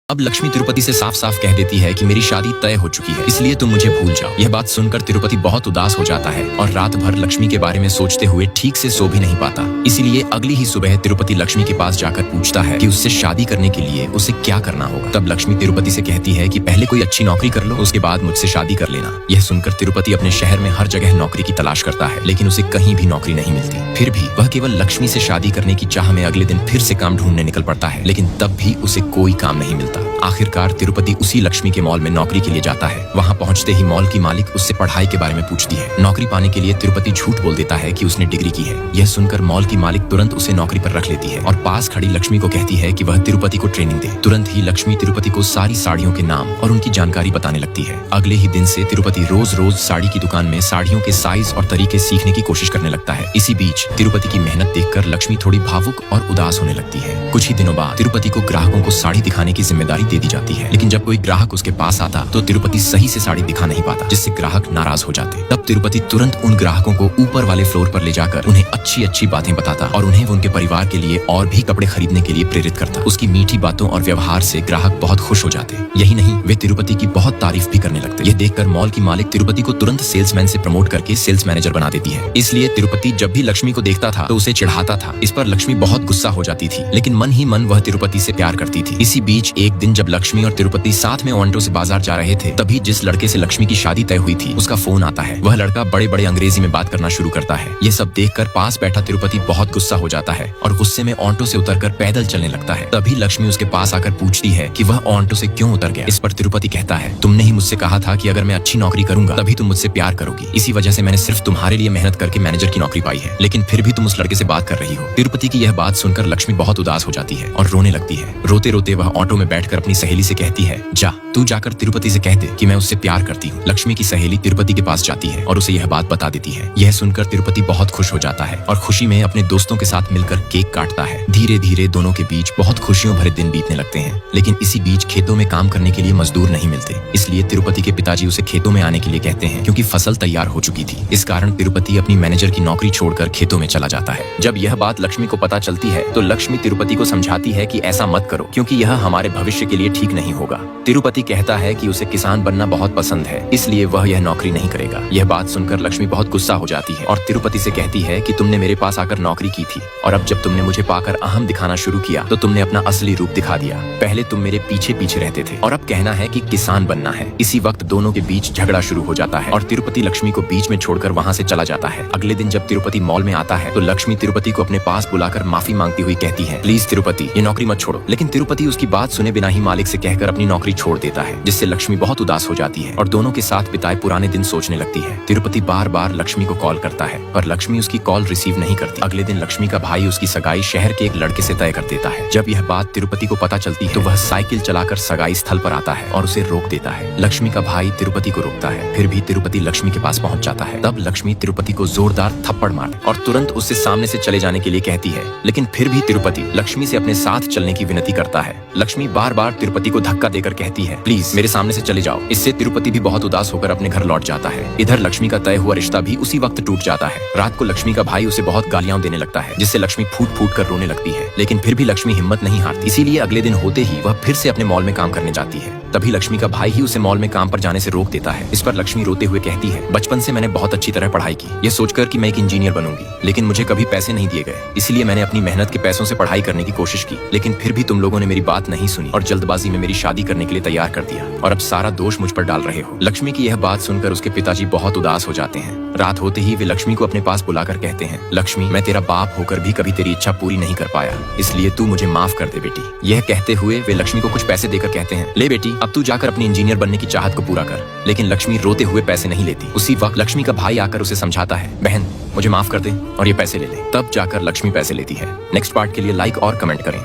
अब लक्ष्मी तिरुपति से साफ साफ कह देती है कि मेरी शादी तय हो चुकी है, इसलिए तुम मुझे भूल जाओ। यह बात सुनकर तिरुपति बहुत उदास हो जाता है और रात भर लक्ष्मी के बारे में सोचते हुए ठीक से सो भी नहीं पाता। इसीलिए अगली ही सुबह तिरुपति लक्ष्मी के पास जाकर पूछता है कि उससे शादी करने के लिए उसे क्या करना होगा। तब लक्ष्मी तिरुपति से कहती है कि पहले कोई अच्छी नौकरी कर लो, उसके बाद मुझसे शादी कर लेना। यह सुनकर तिरुपति अपने शहर में हर जगह नौकरी की तलाश करता है, लेकिन उसे कहीं भी नौकरी नहीं मिलती। फिर भी वह केवल लक्ष्मी से शादी करने की चाह में अगले दिन फिर से काम ढूंढने निकल पड़ता है, लेकिन तब भी उसे कोई काम नहीं मिलता। आखिरकार तिरुपति उसी लक्ष्मी के मॉल में नौकरी के लिए जाता है। वहाँ पहुँचते ही मॉल की मालिक उससे पढ़ाई के बारे में पूछती है। नौकरी पाने के लिए तिरुपति झूठ बोल देता है कि उसने डिग्री की है। यह सुनकर मॉल की मालिक तुरंत उसे नौकरी पर रख लेती है और पास खड़ी लक्ष्मी को कहती है कि वह तिरुपति को ट्रेनिंग दे। तुरंत ही लक्ष्मी तिरुपति को सारी साड़ियों के नाम और उनकी जानकारी बताने लगती है। अगले ही दिन से तिरुपति रोज रोज साड़ी की दुकान में साड़ियों के साइज और तरीके सीखने की कोशिश करने लगता है। इसी बीच तिरुपति की मेहनत देखकर लक्ष्मी थोड़ी भावुक और उदास होने लगती है। कुछ ही दिनों बाद तिरुपति को ग्राहकों को साड़ी दिखाने की जिम्मेदारी दे दी जाती है, लेकिन जब कोई ग्राहक उसके पास आता तो तिरुपति सही से साड़ी दिखा नहीं पाता, जिससे ग्राहक नाराज हो जाते। तब तिरुपति तुरंत उन ग्राहकों को ऊपर वाले फ्लोर पर ले जाकर उन्हें अच्छी अच्छी बातें बताता और उन्हें उनके परिवार के लिए और भी कपड़े खरीदने के लिए प्रेरित करता। उसकी मीठी बातों और व्यवहार से ग्राहक बहुत खुश हो जाते। यही नहीं, वे तिरुपति की बहुत तारीफ भी करने लगते। ये देखकर मॉल की मालिक तिरुपति को तुरंत सेल्समैन से प्रमोट करके सेल्स मैनेजर बना देती है। इसलिए तिरुपति जब भी लक्ष्मी को देखता था तो उसे चिढ़ाता था। इस पर लक्ष्मी बहुत गुस्सा हो जाती थी, लेकिन मन ही मन वह तिरुपति से प्यार करती थी। इसी बीच एक दिन जब लक्ष्मी और तिरुपति साथ में ओंटो से बाजार जा रहे थे, तभी जिस लड़के से लक्ष्मी की शादी तय हुई थी उसका फोन आता है। वह लड़का बड़े बड़े अंग्रेजी में बात करना शुरू करता है। ये सब देखकर पास बैठा तिरुपति बहुत गुस्सा हो जाता है और गुस्से में ओंटो से उतरकर पैदल चलने लगता है। तभी लक्ष्मी उसके पास आकर पूछती है कि वह ओंटो से क्यों उतर गया। इस पर तिरुपति कहता है, तुमने ही मुझसे कहा था कि अगर मैं अच्छी नौकरी करूंगा तभी तुम मुझसे प्यार करोगी। इसी वजह से मैंने सिर्फ तुम्हारे लिए मेहनत करके मैनेजर की नौकरी पाई है, लेकिन फिर भी तुम उस लड़के से बात कर रही हो। तिरुपति की यह बात सुनकर लक्ष्मी बहुत उदास हो जाती है और रोने लगती है। रोते रोते वह ऑटो में बैठकर अपनी सहेली से कहती है, जा तू जाकर तिरुपति से कह दे कि मैं उससे प्यार करती हूँ। लक्ष्मी की सहेली तिरुपति के पास जाती है और उसे यह बात बता देती है। यह सुनकर तिरुपति बहुत खुश हो जाता है और खुशी में अपने दोस्तों के साथ मिलकर केक काटता है। धीरे धीरे दोनों के बीच बहुत खुशियों भरे दिन बीतने लगते हैं, लेकिन इसी बीच खेतों में काम करने के लिए मजदूर नहीं मिलते। इसलिए तिरुपति के पिताजी उसे खेतों में आने के लिए कहते हैं, क्योंकि फसल तैयार हो चुकी थी। इस कारण तिरुपति अपनी मैनेजर की नौकरी छोड़कर खेतों में चला जाता है। जब यह बात लक्ष्मी को पता चलती है तो लक्ष्मी तिरुपति को समझाती है कि ऐसा मत करो, क्योंकि यह हमारे भविष्य के लिए ठीक नहीं होगा। तिरुपति कहता है कि उसे किसान बनना बहुत पसंद है, इसलिए वह यह नौकरी नहीं करेगा। यह बात सुनकर लक्ष्मी बहुत गुस्सा हो जाती है और तिरुपति से कहती है कि तुमने मेरे पास आकर नौकरी की थी और अब जब तुमने मुझे पाकर अहम दिखाना शुरू किया तो तुमने अपना असली रूप दिखा दिया। पहले तुम मेरे पीछे पीछे रहते थे और अब कहना है कि किसान बनना है। इसी वक्त दोनों के बीच झगड़ा शुरू हो जाता है और तिरुपति लक्ष्मी को बीच में छोड़कर वहाँ से चला जाता है। अगले दिन जब तिरुपति मॉल में आता है तो लक्ष्मी तिरुपति को अपने पास बुलाकर माफी मांगती हुई कहती है, प्लीज तिरुपति ये नौकरी मत छोड़ो। लेकिन तिरुपति उसकी बात सुने बिना ही मालिक से कहकर अपनी नौकरी छोड़ देता है, जिससे लक्ष्मी बहुत उदास हो जाती है और दोनों के साथ बिताए पुराने दिन सोचने लगती है। तिरुपति बार बार लक्ष्मी को कॉल करता है पर लक्ष्मी उसकी कॉल रिसीव नहीं करती। अगले दिन लक्ष्मी का भाई उसकी सगाई शहर के एक लड़के से तय कर देता है। जब यह बात तिरुपति को पता चलती है तो वह साइकिल चलाकर सगाई स्थल पर आता है और उसे रोक देता है। लक्ष्मी का भाई तिरुपति को रोकता है, फिर भी तिरुपति लक्ष्मी के पास पहुंच जाता है। तब लक्ष्मी तिरुपति को जोरदार थप्पड़ मारती और तुरंत उससे सामने से चले जाने के लिए कहती है, लेकिन फिर भी तिरुपति लक्ष्मी से अपने साथ चलने की विनती करता है। लक्ष्मी बार बार तिरुपति को धक्का देकर कहती है, प्लीज मेरे सामने से चले जाओ। इससे तिरुपति भी बहुत उदास होकर अपने घर लौट जाता है। इधर लक्ष्मी का तय हुआ रिश्ता भी उसी वक्त टूट जाता है। रात को लक्ष्मी का भाई उसे बहुत गालियां देने लगता है, जिससे लक्ष्मी फूट फूट कर रोने लगती है, लेकिन फिर भी लक्ष्मी हिम्मत नहीं हारती। इसीलिए अगले दिन होते ही वह फिर से अपने मॉल में काम करने जाती है। तभी लक्ष्मी का भाई ही उसे मॉल में काम पर जाने से रोक देता है। इस पर लक्ष्मी रोते हुए कहती है, बचपन से मैंने बहुत अच्छी तरह पढ़ाई की, ये सोचकर कि मैं एक इंजीनियर बनूंगी, लेकिन मुझे कभी पैसे नहीं दिए गए। इसलिए मैंने अपनी मेहनत के पैसों से पढ़ाई करने की कोशिश की, लेकिन फिर भी तुम लोगों ने मेरी बात नहीं सुनी और जल्दबाजी में मेरी शादी करने के लिए तैयार कर दिया और अब सारा दोष मुझ पर डाल रहे हो। लक्ष्मी की यह बात सुनकर उसके पिताजी बहुत उदास हो जाते हैं। रात होते ही वे लक्ष्मी को अपने पास बुलाकर कहते हैं, लक्ष्मी मैं तेरा बाप होकर भी कभी तेरी इच्छा पूरी नहीं कर पाया, इसलिए तू मुझे माफ कर दे बेटी। यह कहते हुए वे लक्ष्मी को कुछ पैसे देकर कहते हैं, ले बेटी अब तू जाकर अपनी इंजीनियर बनने की चाहत को पूरा कर। लेकिन लक्ष्मी रोते हुए पैसे नहीं लेती। उसी वक्त लक्ष्मी का भाई आकर उसे समझाता है, बहन मुझे माफ कर दे और ये पैसे ले ले। तब जाकर लक्ष्मी पैसे लेती है। नेक्स्ट पार्ट के लिए लाइक और कमेंट करें।